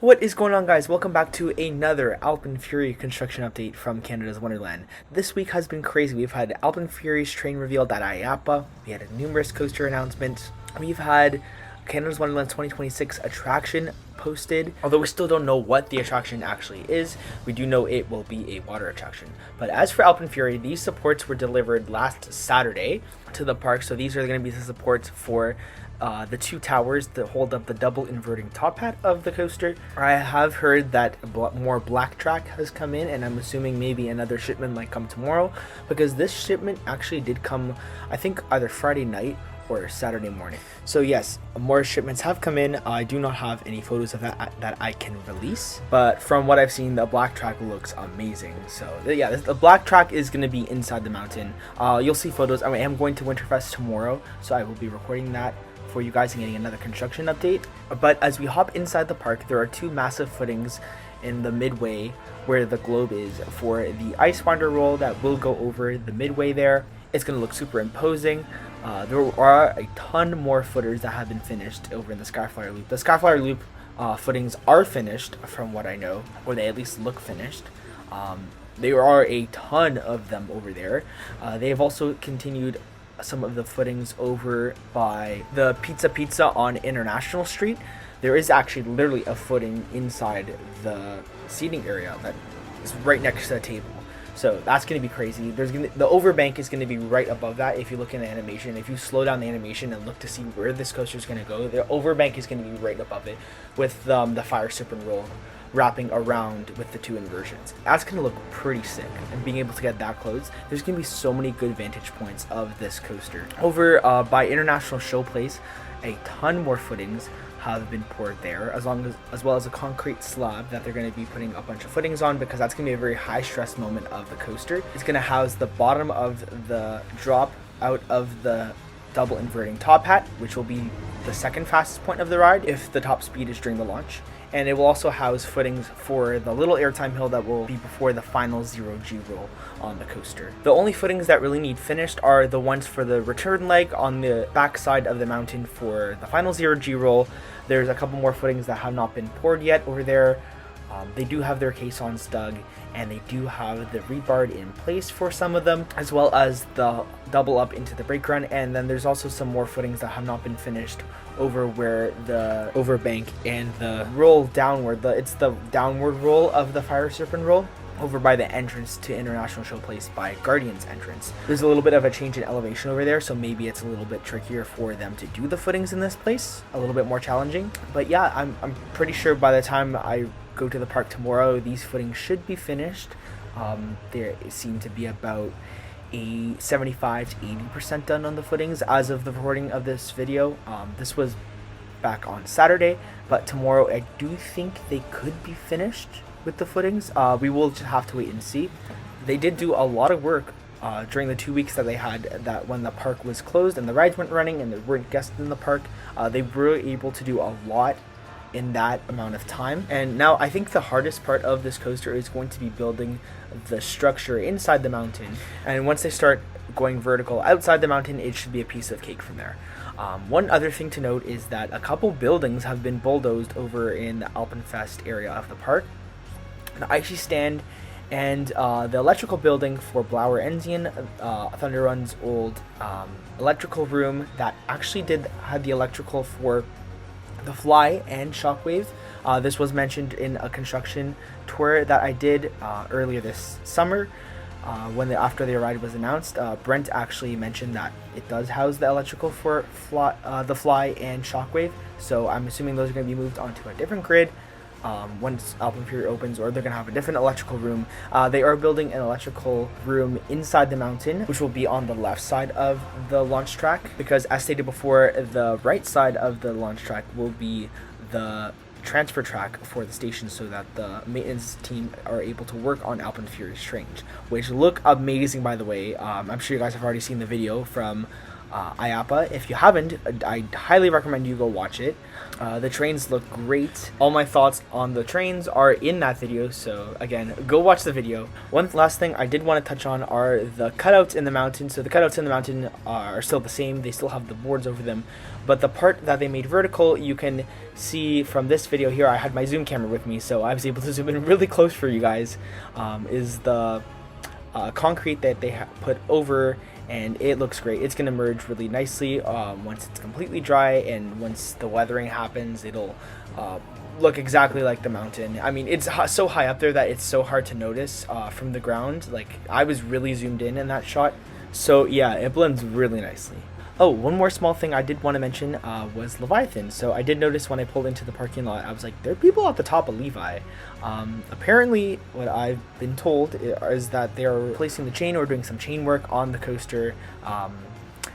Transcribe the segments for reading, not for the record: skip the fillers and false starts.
What is going on, guys? Welcome back to another AlpenFury construction update from Canada's Wonderland. This week has been crazy. We've had AlpenFury's train revealed at IAPA. We had numerous coaster announcements. We've had Canada's Wonderland 2026 attraction posted, although we still don't know what the attraction actually is. We do know it will be a water attraction. But as for AlpenFury, these supports were delivered last Saturday to the park, so these are going to be the supports for the two towers that hold up the double inverting top hat of the coaster. I have heard that more black track has come in, and I'm assuming maybe another shipment might come tomorrow, because this shipment actually did come, I think, either Friday night or Saturday morning. So yes, more shipments have come in. I do not have any photos of that I can release, but from what I've seen, the black track looks amazing. So yeah, the black track is going to be inside the mountain. You'll see photos. I am going to Winterfest tomorrow, so I will be recording that for you guys and getting another construction update. But as we hop inside the park, there are two massive footings in the midway where the globe is for the ice wander roll that will go over the midway there. It's going to look super imposing. There are a ton more footers that have been finished over in the Skyflyer Loop. The Skyflyer Loop footings are finished from what I know, or they at least look finished. There are a ton of them over there. They have also continued some of the footings over by the Pizza on International Street. There is actually literally a footing inside the seating area that is right next to the table. So that's going to be crazy. The overbank is going to be right above that. If you look in the animation, if you slow down the animation and look to see where this coaster is going to go, the overbank is going to be right above it with the fire serpent roll wrapping around with the two inversions. That's going to look pretty sick, and being able to get that close, there's going to be so many good vantage points of this coaster. Over by International Showplace, a ton more footings have been poured there, as well as a concrete slab that they're going to be putting a bunch of footings on, because that's going to be a very high stress moment of the coaster. It's going to house the bottom of the drop out of the double inverting top hat, which will be the second fastest point of the ride if the top speed is during the launch. And it will also house footings for the little airtime hill that will be before the final 0G roll on the coaster. The only footings that really need finished are the ones for the return leg on the back side of the mountain for the final 0G roll. There's a couple more footings that have not been poured yet over there. They do have their caissons dug, and they do have the rebar in place for some of them, as well as the double up into the brake run. And then there's also some more footings that have not been finished over where the overbank and the roll downward, it's the downward roll of the fire serpent roll over by the entrance to International Showplace by Guardian's entrance. There's a little bit of a change in elevation over there, so maybe it's a little bit trickier for them to do the footings in this place, a little bit more challenging. But yeah, I'm pretty sure by the time I go to the park tomorrow, these footings should be finished. They seem to be about a 75 to 80% done on the footings as of the recording of this video. This was back on Saturday, but tomorrow I do think they could be finished with the footings. We will just have to wait and see. They did do a lot of work during the 2 weeks that they had, that when the park was closed and the rides weren't running and there weren't guests in the park. They were able to do a lot in that amount of time. And now I think the hardest part of this coaster is going to be building the structure inside the mountain, and once they start going vertical outside the mountain, it should be a piece of cake from there. One other thing to note is that a couple buildings have been bulldozed over in the AlpenFest area of the park. The icy stand and the electrical building for Blauer Enzian, Thunder Run's old electrical room that actually had the electrical for the Fly and Shockwave. This was mentioned in a construction tour that I did earlier this summer after the ride was announced. Brent actually mentioned that it does house the electrical for the Fly and Shockwave, so I'm assuming those are going to be moved onto a different grid once AlpenFury opens, or they're going to have a different electrical room. They are building an electrical room inside the mountain, which will be on the left side of the launch track, because as stated before, the right side of the launch track will be the transfer track for the station, so that the maintenance team are able to work on AlpenFury's trains, which look amazing, by the way. I'm sure you guys have already seen the video from IAPA. If you haven't, I highly recommend you go watch it. The trains look great. All my thoughts on the trains are in that video, so again, go watch the video. One last thing I did want to touch on are the cutouts in the mountain. So the cutouts in the mountain are still the same. They still have the boards over them, but the part that they made vertical, you can see from this video here. I had my zoom camera with me, so I was able to zoom in really close for you guys. Is the concrete that they put over, and it looks great. It's going to merge really nicely once it's completely dry, and once the weathering happens, it'll look exactly like the mountain. I mean, it's so high up there that it's so hard to notice from the ground. Like, I was really zoomed in that shot, so yeah, it blends really nicely. Oh, one more small thing I did want to mention was Leviathan. So I did notice when I pulled into the parking lot, I was like, there are people at the top of Levi. Apparently, what I've been told is that they're replacing the chain or doing some chain work on the coaster,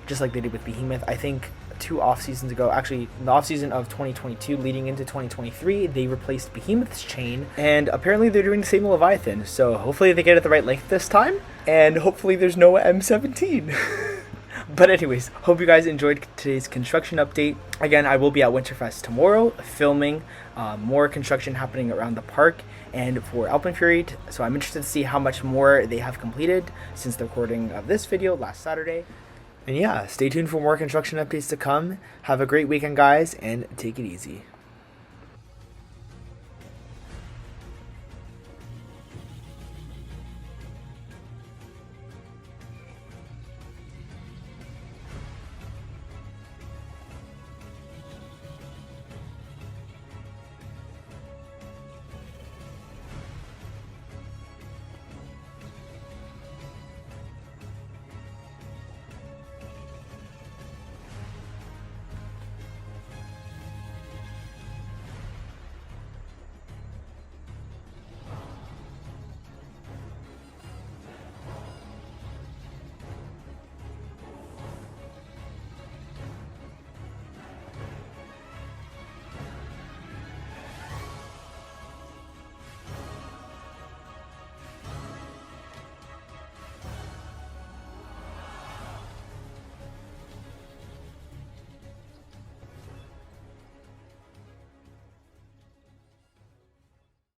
just like they did with Behemoth. I think 2 off seasons ago, actually in the off season of 2022 leading into 2023, they replaced Behemoth's chain, and apparently they're doing the same with Leviathan. So hopefully they get it the right length this time, and hopefully there's no M17. But anyways, hope you guys enjoyed today's construction update. Again, I will be at Winterfest tomorrow filming more construction happening around the park and for AlpenFury. So I'm interested to see how much more they have completed since the recording of this video last Saturday. And yeah, stay tuned for more construction updates to come. Have a great weekend, guys, and take it easy.